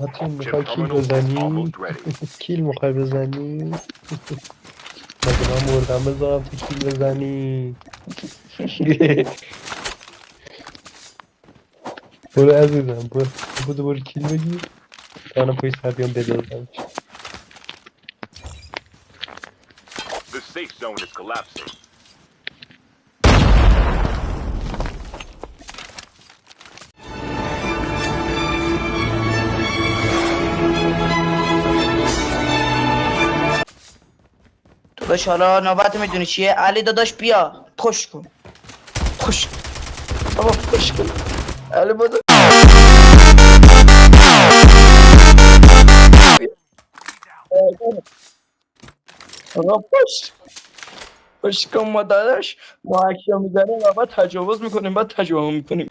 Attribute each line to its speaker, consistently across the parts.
Speaker 1: متین میخوای کیل بزنی؟ کیل میخوای بزنی؟ مگه من مردم بذارم تو کیل بزنی؟ برو عزیزم برو کیل بگیر دانم پای سر بیام بدازم.
Speaker 2: The safe zone is collapsing.
Speaker 3: داداش حالا نوبت میدونی چیه؟ علی داداش بیا پشت کن. پشت بابا پشت کن. علی بابا آقا پشت کن. ما داداش ما اکیا میزنیم و بعد تجاوز میکنیم بعد تجاوز میکنیم.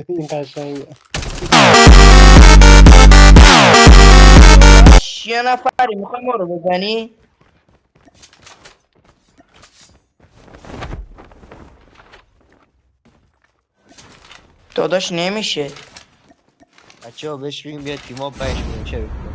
Speaker 1: این قشنگه.
Speaker 3: یه نفری میخوای ما رو بزنی؟ داداش نمیشه.
Speaker 4: بچه ها بهش بگیم بیا تیم ها 5 میلیون چه بکنم.